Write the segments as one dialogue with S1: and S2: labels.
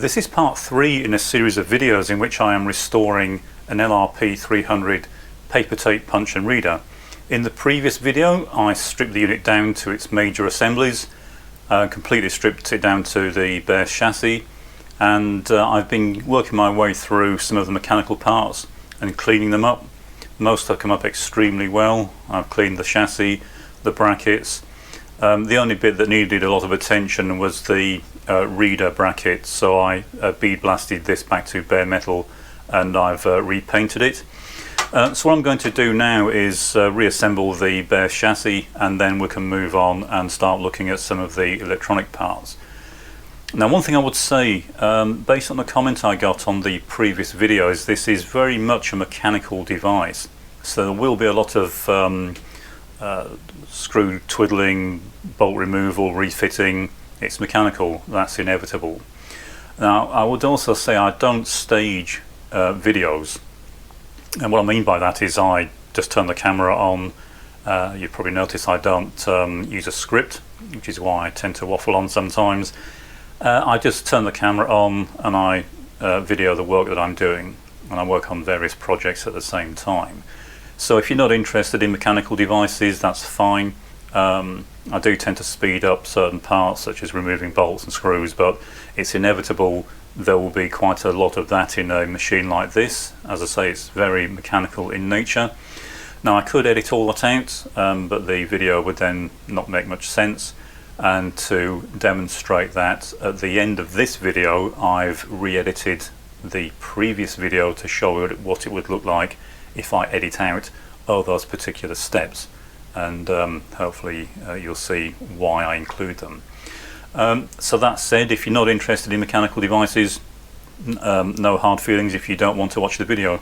S1: This is part 3 in a series of videos in which I am restoring an LRP-300 paper tape punch and reader. In the previous video I stripped the unit down to its major assemblies, completely stripped it down to the bare chassis, and I've been working my way through some of the mechanical parts and cleaning them up. Most have come up extremely well. I've cleaned the chassis, the brackets. The only bit that needed a lot of attention was the reader bracket, so I bead blasted this back to bare metal and I've repainted it. So what I'm going to do now is reassemble the bare chassis, and then we can move on and start looking at some of the electronic parts. Now, one thing I would say, based on the comment I got on the previous video, is this is very much a mechanical device, so there will be a lot of screw twiddling, bolt removal, refitting. It's mechanical, that's inevitable. Now, I would also say I don't stage videos, and what I mean by that is I just turn the camera on. You probably notice I don't use a script, which is why I tend to waffle on sometimes. I just turn the camera on and I video the work that I'm doing, and I work on various projects at the same time. So if you're not interested in mechanical devices, that's fine. I do tend to speed up certain parts, such as removing bolts and screws, but it's inevitable there will be quite a lot of that in a machine like this. As I say, it's very mechanical in nature. Now, I could edit all that out, but the video would then not make much sense. And to demonstrate that, at the end of this video I've re-edited the previous video to show what it would look like if I edit out all those particular steps, and hopefully you'll see why I include them. So that said, if you're not interested in mechanical devices, no hard feelings if you don't want to watch the video.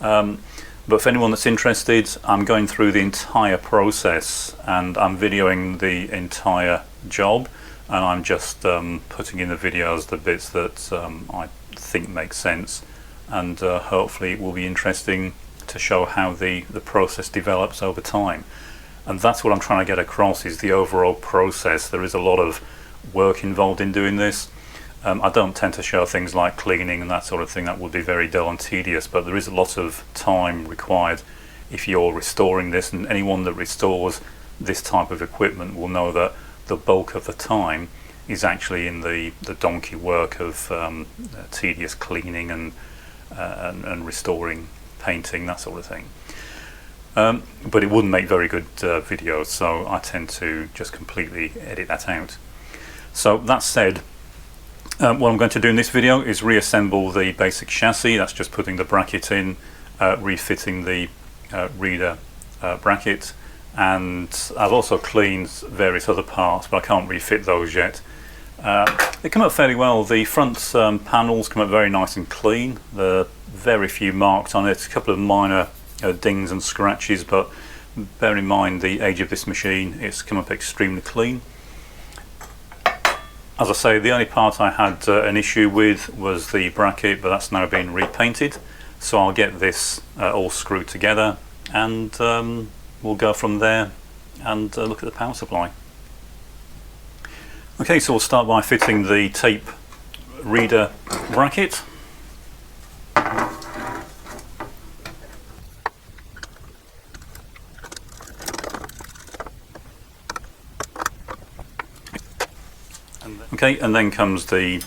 S1: But for anyone that's interested, I'm going through the entire process and I'm videoing the entire job, and I'm just putting in the videos, the bits that I think make sense, and hopefully it will be interesting to show how the process develops over time. And that's what I'm trying to get across, is the overall process. There is a lot of work involved in doing this. I don't tend to show things like cleaning and that sort of thing. That would be very dull and tedious, but there is a lot of time required if you're restoring this, and anyone that restores this type of equipment will know that the bulk of the time is actually in the donkey work of tedious cleaning and restoring, painting, that sort of thing. But it wouldn't make very good videos, so I tend to just completely edit that out. So that said, what I'm going to do in this video is reassemble the basic chassis. That's just putting the bracket in, refitting the reader bracket, and I've also cleaned various other parts, but I can't refit those yet. They come up fairly well. The front panels come up very nice and clean. There are very few marks on it, a couple of minor dings and scratches, but bear in mind the age of this machine, it's come up extremely clean. As I say, the only part I had an issue with was the bracket, but that's now been repainted, so I'll get this all screwed together, and we'll go from there and look at the power supply. Okay, so we'll start by fitting the tape reader bracket. Okay, and then comes the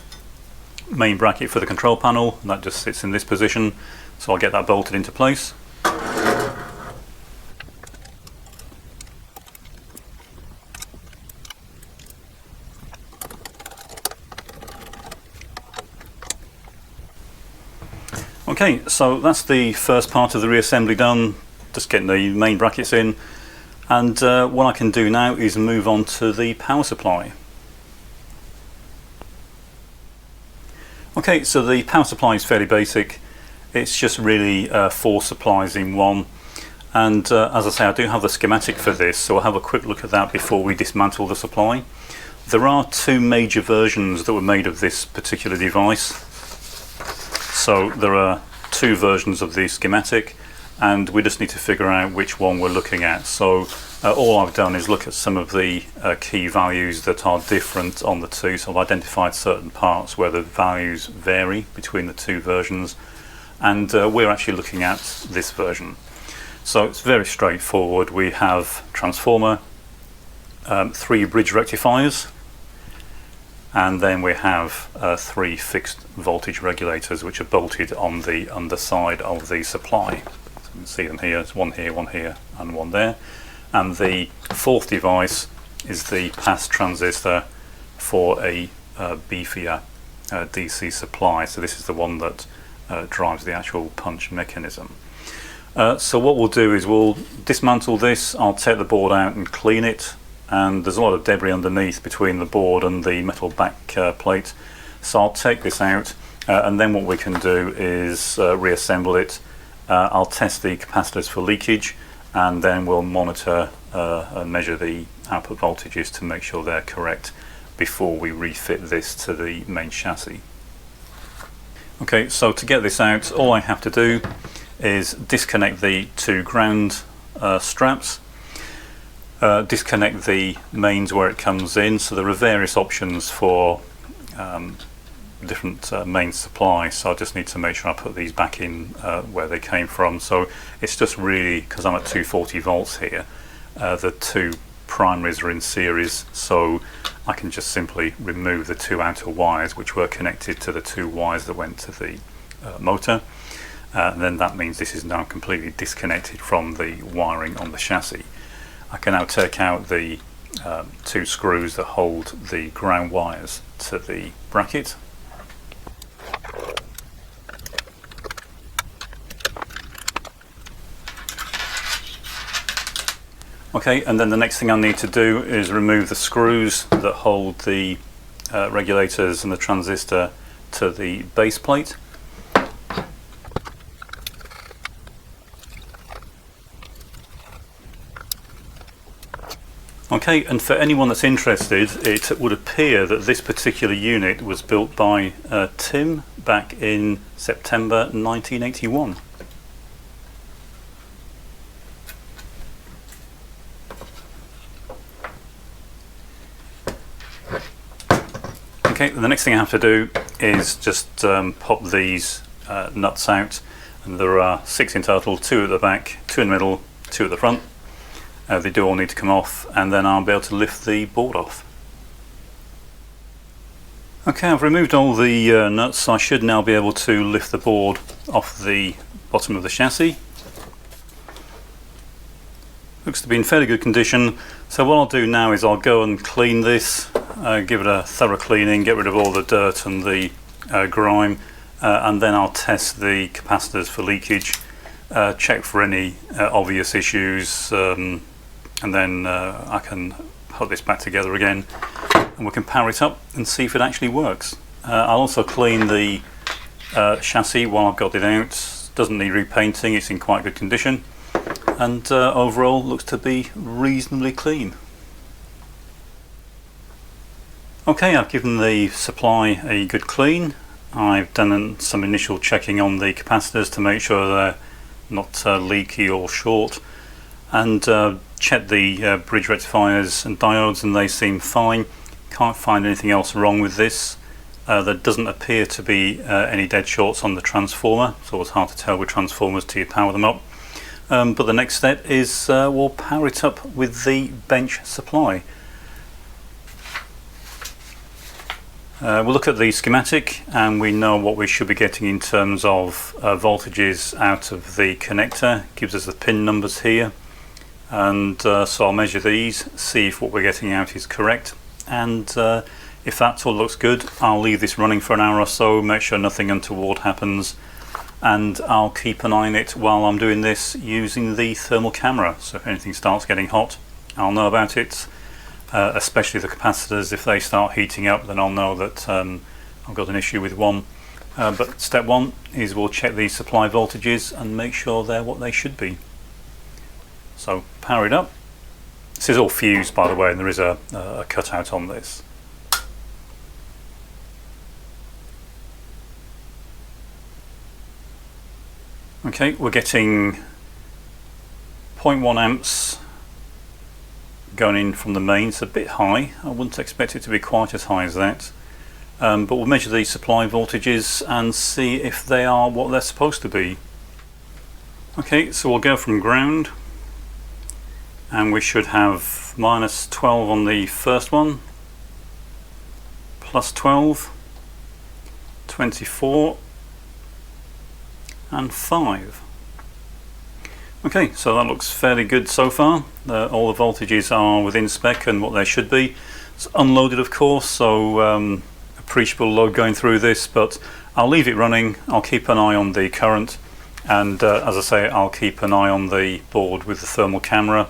S1: main bracket for the control panel, and that just sits in this position, so I'll get that bolted into place. Okay, so that's the first part of the reassembly done, just getting the main brackets in, and what I can do now is move on to the power supply. Okay, so the power supply is fairly basic. It's just really 4 supplies in one, and as I say, I do have the schematic for this, so I'll have a quick look at that before we dismantle the supply. There are 2 major versions that were made of this particular device. So there are 2 versions of the schematic. and we just need to figure out which one we're looking at. So all I've done is look at some of the key values that are different on the two. So I've identified certain parts where the values vary between the two versions, and we're actually looking at this version. So it's very straightforward. We have transformer, 3 bridge rectifiers, and then we have 3 fixed voltage regulators which are bolted on the underside of the supply. So you can see them here. There's one here, and one there. And the 4th device is the pass transistor for a beefier DC supply. So this is the one that drives the actual punch mechanism. So what we'll do is we'll dismantle this. I'll take the board out and clean it, and there's a lot of debris underneath between the board and the metal back plate. So I'll take this out, and then what we can do is reassemble it. I'll test the capacitors for leakage, and then we'll monitor and measure the output voltages to make sure they're correct before we refit this to the main chassis. Okay, so to get this out, all I have to do is disconnect the 2 ground straps, disconnect the mains where it comes in. So there are various options for different main supply, so I just need to make sure I put these back in where they came from. So it's just really, because I'm at 240 volts here, the 2 primaries are in series, so I can just simply remove the 2 outer wires which were connected to the 2 wires that went to the motor. And then that means this is now completely disconnected from the wiring on the chassis. I can now take out the 2 screws that hold the ground wires to the bracket. Okay, and then the next thing I need to do is remove the screws that hold the regulators and the transistor to the base plate. Okay, and for anyone that's interested, it would appear that this particular unit was built by Tim back in September 1981. Okay, the next thing I have to do is just pop these nuts out, and there are 6 in total, 2 at the back, 2 in the middle, 2 at the front. They do all need to come off, and then I'll be able to lift the board off. Okay, I've removed all the nuts. I should now be able to lift the board off the bottom of the chassis. Looks to be in fairly good condition. So what I'll do now is I'll go and clean this, give it a thorough cleaning, get rid of all the dirt and the grime, and then I'll test the capacitors for leakage, check for any obvious issues, and then I can put this back together again and we can power it up and see if it actually works. I'll also clean the chassis while I've got it out. Doesn't need repainting, it's in quite good condition, and overall looks to be reasonably clean. Okay, I've given the supply a good clean. I've done some initial checking on the capacitors to make sure they're not leaky or short, and checked the bridge rectifiers and diodes, and they seem fine. Can't find anything else wrong with this. There doesn't appear to be any dead shorts on the transformer. It's always hard to tell with transformers till you power them up. But the next step is we'll power it up with the bench supply. We'll look at the schematic, and we know what we should be getting in terms of voltages out of the connector. It gives us the pin numbers here, and so I'll measure these, see if what we're getting out is correct, and if that all looks good, I'll leave this running for an hour or so, make sure nothing untoward happens, and I'll keep an eye on it while I'm doing this using the thermal camera. So if anything starts getting hot, I'll know about it. Especially the capacitors, if they start heating up, then I'll know that I've got an issue with one. But step one is we'll check the supply voltages and make sure they're what they should be. So power it up. This is all fused, by the way, and there is a cutout on this. Okay, we're getting 0.1 amps going in from the main. It's a bit high. I wouldn't expect it to be quite as high as that. But we'll measure the supply voltages and see if they are what they're supposed to be. Okay, so we'll go from ground, and we should have minus 12 on the first one, plus 12, 24 and 5. Okay, so that looks fairly good so far. All the voltages are within spec and what they should be. It's unloaded, of course, so appreciable load going through this, but I'll leave it running. I'll keep an eye on the current, and as I say, I'll keep an eye on the board with the thermal camera,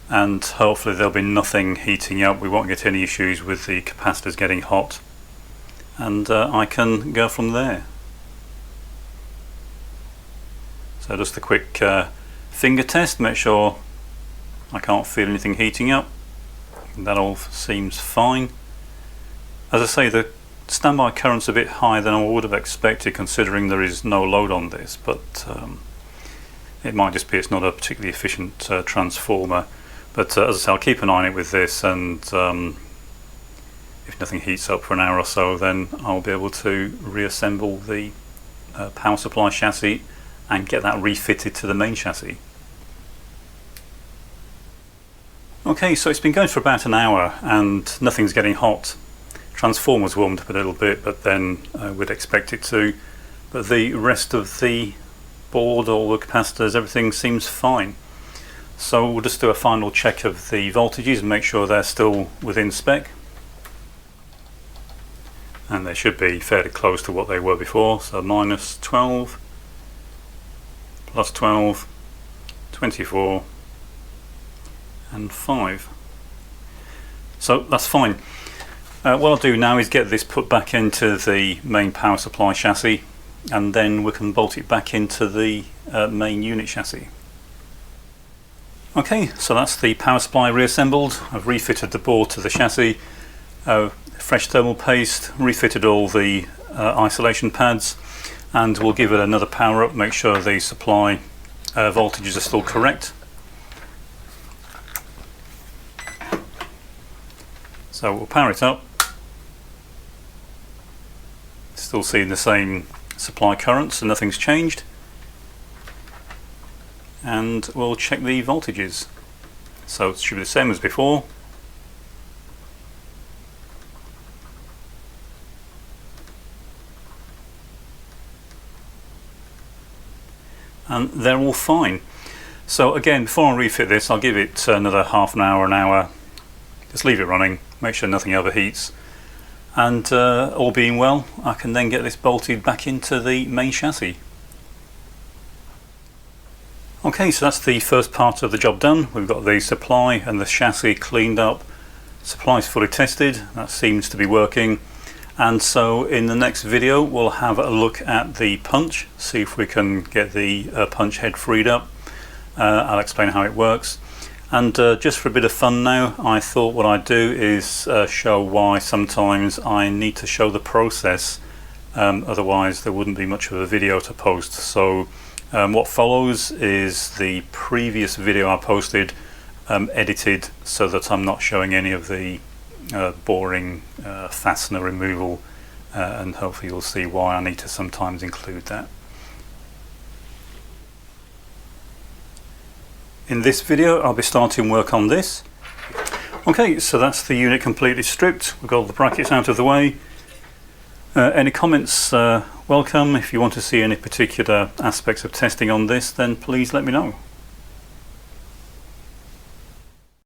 S1: and hopefully there'll be nothing heating up. We won't get any issues with the capacitors getting hot, and I can go from there. So just a quick finger test, make sure I can't feel anything heating up. That all seems fine. As I say, the standby current's a bit higher than I would have expected, considering there is no load on this, but it might just be it's not a particularly efficient transformer. But as I say, I'll keep an eye on it with this, and if nothing heats up for an hour or so, then I'll be able to reassemble the power supply chassis and get that refitted to the main chassis. Okay, so it's been going for about an hour and nothing's getting hot. Transformer's warmed up a little bit, but then we'd expect it to. But the rest of the board, all the capacitors, everything seems fine. So we'll just do a final check of the voltages and make sure they're still within spec. And they should be fairly close to what they were before. So minus 12, plus 12, 24 and 5. So that's fine. What I'll do now is get this put back into the main power supply chassis, and then we can bolt it back into the main unit chassis. Okay, so that's the power supply reassembled. I've refitted the board to the chassis, fresh thermal paste, refitted all the isolation pads, and we'll give it another power up, make sure the supply voltages are still correct. So we'll power it up. Still seeing the same supply current, so nothing's changed. And we'll check the voltages. So it should be the same as before. And they're all fine. So again, before I refit this, I'll give it another half an hour, just leave it running, make sure nothing overheats, and all being well, I can then get this bolted back into the main chassis. Okay, so that's the first part of the job done. We've got the supply and the chassis cleaned up, supply's fully tested, that seems to be working. And so in the next video we'll have a look at the punch, see if we can get the punch head freed up. I'll explain how it works. And just for a bit of fun now, I thought what I'd do is show why sometimes I need to show the process, otherwise there wouldn't be much of a video to post. So what follows is the previous video I posted, edited so that I'm not showing any of the boring fastener removal, and hopefully you'll see why I need to sometimes include that. In this video I'll be starting work on this. Okay, so that's the unit completely stripped. We've got all the brackets out of the way. Any comments welcome. If you want to see any particular aspects of testing on this, then please let me know.